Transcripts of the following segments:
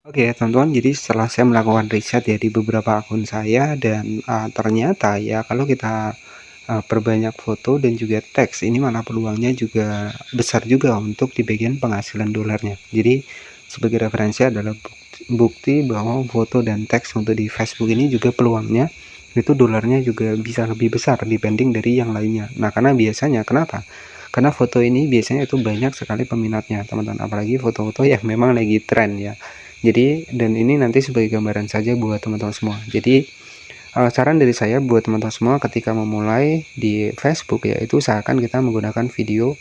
Oke, teman-teman, jadi setelah saya melakukan riset ya di beberapa akun saya dan, ternyata ya kalau kita, perbanyak foto dan juga teks ini malah peluangnya juga besar juga untuk di bagian penghasilan dolarnya. Jadi sebagai referensi adalah bukti bahwa foto dan teks untuk di Facebook ini juga peluangnya itu dolarnya juga bisa lebih besar dibanding dari yang lainnya. Nah, karena biasanya kenapa? Karena foto ini biasanya itu banyak sekali peminatnya, teman-teman, apalagi foto-foto yang memang lagi tren ya. Jadi dan ini nanti sebagai gambaran saja buat teman-teman semua. Jadi saran dari saya buat teman-teman semua ketika memulai di Facebook yaitu usahakan kita menggunakan video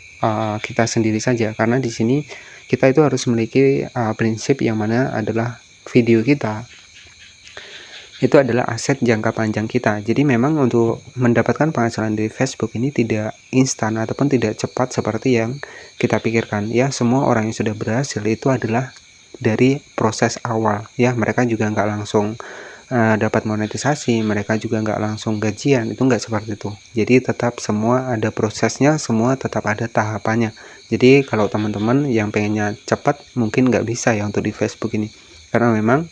kita sendiri saja, karena di sini kita itu harus memiliki prinsip yang mana adalah video kita itu adalah aset jangka panjang kita. Jadi memang untuk mendapatkan penghasilan dari Facebook ini tidak instan ataupun tidak cepat seperti yang kita pikirkan ya. Semua orang yang sudah berhasil itu adalah dari proses awal ya. Mereka juga nggak langsung dapat monetisasi, mereka juga nggak langsung gajian, itu nggak seperti itu. Jadi tetap semua ada prosesnya, semua tetap ada tahapannya. Jadi kalau teman-teman yang pengennya cepat mungkin nggak bisa ya untuk di Facebook ini, karena memang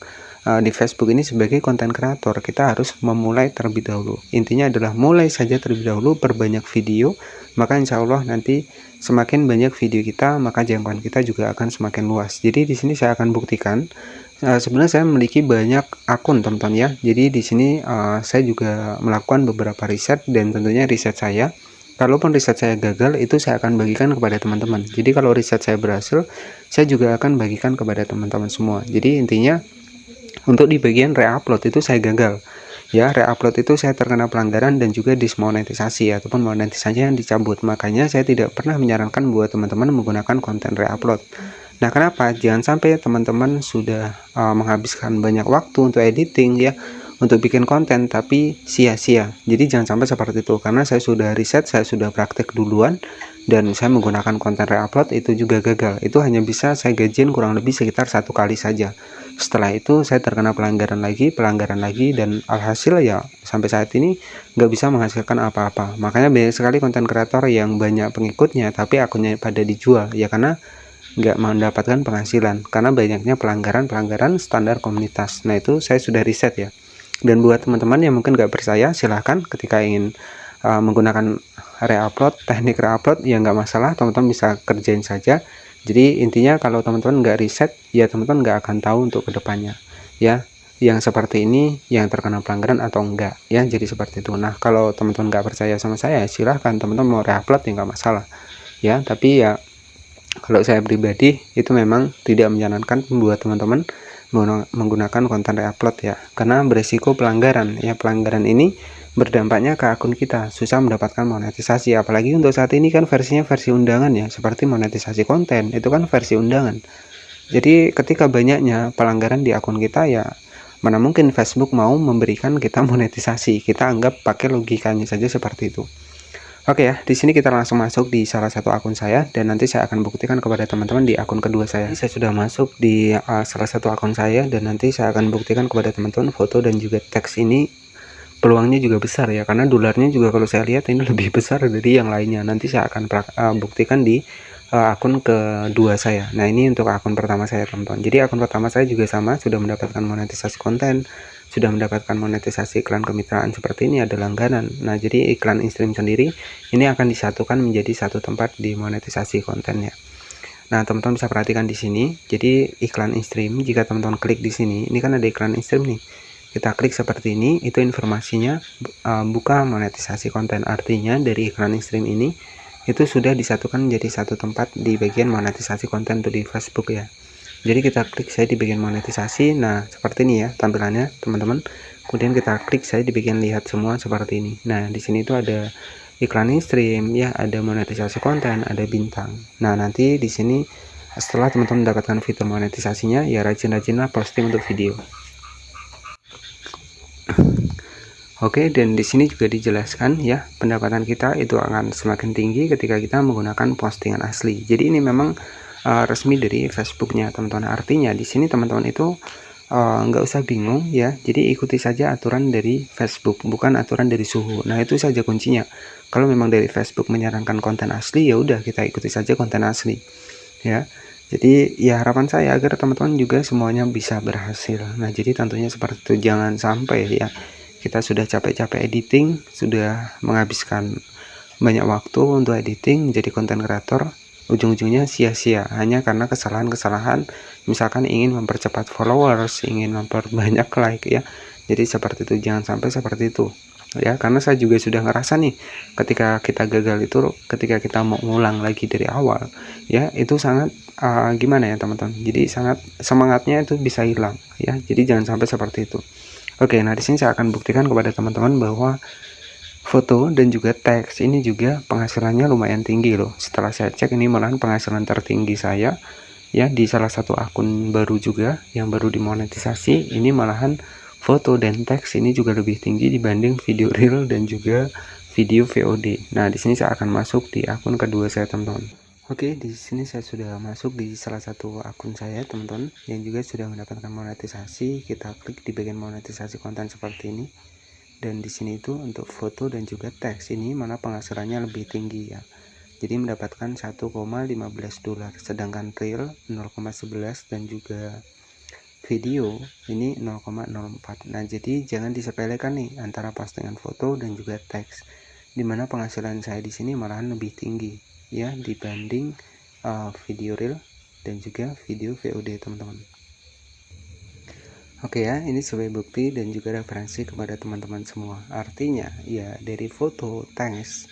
di Facebook ini sebagai konten kreator kita harus memulai terlebih dahulu. Intinya adalah mulai saja terlebih dahulu, perbanyak video, maka insya Allah nanti semakin banyak video kita, maka jangkauan kita juga akan semakin luas. Jadi di sini saya akan buktikan. Sebenarnya saya memiliki banyak akun, teman-teman ya. Jadi di sini saya juga melakukan beberapa riset dan tentunya riset saya. Kalaupun riset saya gagal, itu saya akan bagikan kepada teman-teman. Jadi kalau riset saya berhasil, saya juga akan bagikan kepada teman-teman semua. Jadi intinya untuk di bagian reupload itu saya gagal ya. Reupload itu saya terkena pelanggaran dan juga dismonetisasi ataupun monetisasi yang dicabut. Makanya saya tidak pernah menyarankan buat teman-teman menggunakan konten reupload. Nah, kenapa? Jangan sampai teman-teman sudah menghabiskan banyak waktu untuk editing ya, untuk bikin konten tapi sia-sia. Jadi jangan sampai seperti itu, karena saya sudah riset, saya sudah praktek duluan dan saya menggunakan konten reupload itu juga gagal. Itu hanya bisa saya gajian kurang lebih sekitar 1 kali saja. Setelah itu saya terkena pelanggaran lagi, dan alhasil ya sampai saat ini nggak bisa menghasilkan apa-apa. Makanya banyak sekali konten kreator yang banyak pengikutnya tapi akunnya pada dijual ya, karena nggak mendapatkan penghasilan karena banyaknya pelanggaran standar komunitas. Nah, itu saya sudah riset ya. Dan buat teman-teman yang mungkin nggak percaya, silahkan ketika ingin menggunakan teknik reupload ya nggak masalah, teman-teman bisa kerjain saja. Jadi intinya kalau teman-teman nggak riset ya teman-teman nggak akan tahu untuk kedepannya ya, yang seperti ini yang terkena pelanggaran atau enggak ya. Jadi seperti itu. Nah, kalau teman-teman nggak percaya sama saya, silahkan teman-teman mau reupload ya nggak masalah ya. Tapi ya kalau saya pribadi itu memang tidak menyarankan buat teman-teman menggunakan konten reupload ya, karena beresiko pelanggaran ya. Pelanggaran ini berdampaknya ke akun kita, susah mendapatkan monetisasi. Apalagi untuk saat ini kan versinya versi undangan ya, seperti monetisasi konten itu kan versi undangan. Jadi ketika banyaknya pelanggaran di akun kita ya, mana mungkin Facebook mau memberikan kita monetisasi. Kita anggap pakai logikanya saja seperti itu. Oke ya, di sini kita langsung masuk di salah satu akun saya dan nanti saya akan buktikan kepada teman-teman di akun kedua saya. Ini saya sudah masuk di salah satu akun saya dan nanti saya akan buktikan kepada teman-teman foto dan juga teks ini peluangnya juga besar ya, karena dolarnya juga kalau saya lihat ini lebih besar dari yang lainnya. Nanti saya akan buktikan di akun kedua saya. Nah, ini untuk akun pertama saya, teman-teman. Jadi akun pertama saya juga sama, sudah mendapatkan monetisasi konten, sudah mendapatkan monetisasi iklan kemitraan seperti ini, ada langganan. Nah, jadi iklan in-stream sendiri ini akan disatukan menjadi satu tempat di monetisasi kontennya. Nah, teman-teman bisa perhatikan di sini. Jadi iklan in-stream, jika teman-teman klik di sini, ini kan ada iklan in-stream nih. Kita klik seperti ini, itu informasinya buka monetisasi konten. Artinya dari iklan in-stream ini itu sudah disatukan menjadi satu tempat di bagian monetisasi konten tuh di Facebook ya. Jadi kita klik saya di bagian monetisasi. Nah, seperti ini ya tampilannya, teman-teman. Kemudian kita klik saya di bagian lihat semua seperti ini. Nah, di sini itu ada iklan in-stream ya, ada monetisasi konten, ada bintang. Nah, nanti di sini setelah teman-teman mendapatkan fitur monetisasinya ya rajin-rajinlah posting untuk video. Oke, dan di sini juga dijelaskan ya, pendapatan kita itu akan semakin tinggi ketika kita menggunakan postingan asli. Jadi ini memang resmi dari Facebooknya, teman-teman. Artinya di sini teman-teman itu nggak usah bingung ya. Jadi ikuti saja aturan dari Facebook, bukan aturan dari suhu. Nah, itu saja kuncinya. Kalau memang dari Facebook menyarankan konten asli, ya udah kita ikuti saja konten asli ya. Jadi ya harapan saya agar teman-teman juga semuanya bisa berhasil. Nah, jadi tentunya seperti itu, jangan sampai ya kita sudah capek-capek editing, sudah menghabiskan banyak waktu untuk editing menjadi konten kreator, ujung-ujungnya sia-sia hanya karena kesalahan-kesalahan, misalkan ingin mempercepat followers, ingin memperbanyak like ya. Jadi seperti itu, jangan sampai seperti itu ya, karena saya juga sudah ngerasa nih ketika kita gagal itu, ketika kita mau ngulang lagi dari awal ya, itu sangat gimana ya teman-teman, jadi sangat semangatnya itu bisa hilang ya. Jadi jangan sampai seperti itu. Oke, nah di sini saya akan buktikan kepada teman-teman bahwa foto dan juga teks ini juga penghasilannya lumayan tinggi loh. Setelah saya cek, ini malahan penghasilan tertinggi saya ya, di salah satu akun baru juga yang baru dimonetisasi. Ini malahan foto dan teks ini juga lebih tinggi dibanding video reel dan juga video VOD. Nah, di sini saya akan masuk di akun kedua saya, teman-teman. Oke, di sini saya sudah masuk di salah satu akun saya, teman-teman, yang juga sudah mendapatkan monetisasi. Kita klik di bagian monetisasi konten seperti ini. Dan di sini itu untuk foto dan juga teks ini mana penghasilannya lebih tinggi ya. Jadi mendapatkan 1,15 dolar, sedangkan reel 0,11 dan juga video ini 0,04. Nah, jadi jangan disepelekan nih antara postingan foto dan juga teks, dimana penghasilan saya di sini malahan lebih tinggi ya dibanding video reel dan juga video VOD, teman-teman. Oke ya, ini sebagai bukti dan juga referensi kepada teman-teman semua. Artinya ya dari foto, teks,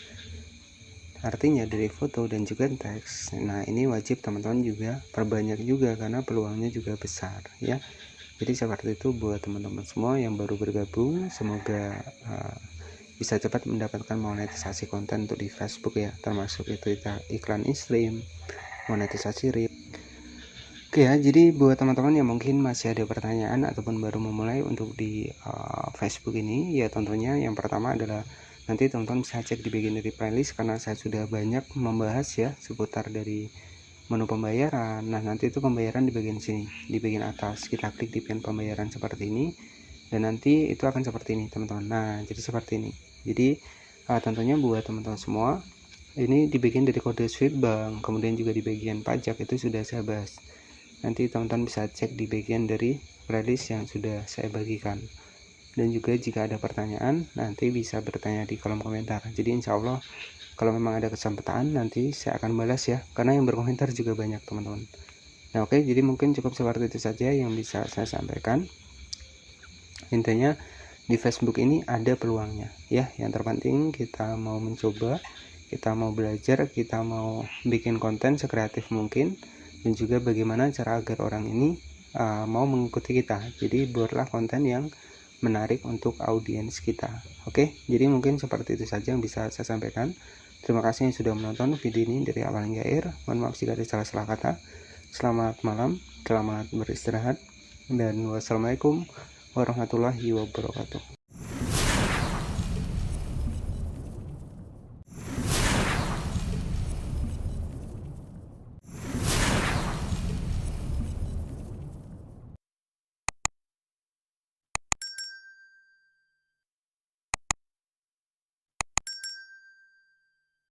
artinya dari foto dan juga teks. Nah, ini wajib teman-teman juga perbanyak juga karena peluangnya juga besar ya. Jadi seperti itu buat teman-teman semua yang baru bergabung, semoga bisa cepat mendapatkan monetisasi konten untuk di Facebook ya, termasuk itu iklan in-stream, monetisasi reel. Oke ya, jadi buat teman-teman yang mungkin masih ada pertanyaan ataupun baru memulai untuk di Facebook ini, ya tentunya yang pertama adalah nanti teman-teman bisa cek di bagian dari playlist, karena saya sudah banyak membahas ya seputar dari menu pembayaran. Nah, nanti itu pembayaran di bagian sini, di bagian atas kita klik di pin pembayaran seperti ini, dan nanti itu akan seperti ini, teman-teman. Nah, jadi seperti ini. Jadi tentunya buat teman-teman semua, ini di bagian dari kode Swift Bank, kemudian juga di bagian pajak itu sudah saya bahas. Nanti teman-teman bisa cek di bagian dari playlist yang sudah saya bagikan. Dan juga jika ada pertanyaan, nanti bisa bertanya di kolom komentar. Jadi insya Allah kalau memang ada kesempatan nanti saya akan balas ya, karena yang berkomentar juga banyak, teman-teman. Nah, oke, jadi mungkin cukup seperti itu saja yang bisa saya sampaikan. Intinya di Facebook ini ada peluangnya ya. Yang terpenting kita mau mencoba, kita mau belajar, kita mau bikin konten sekreatif mungkin, dan juga bagaimana cara agar orang ini mau mengikuti kita. Jadi buatlah konten yang menarik untuk audiens kita. Oke, jadi mungkin seperti itu saja yang bisa saya sampaikan. Terima kasih yang sudah menonton video ini dari awal hingga akhir. Mohon maaf jika ada salah-salah kata. Selamat malam, selamat beristirahat, dan wassalamualaikum warahmatullahi wabarakatuh.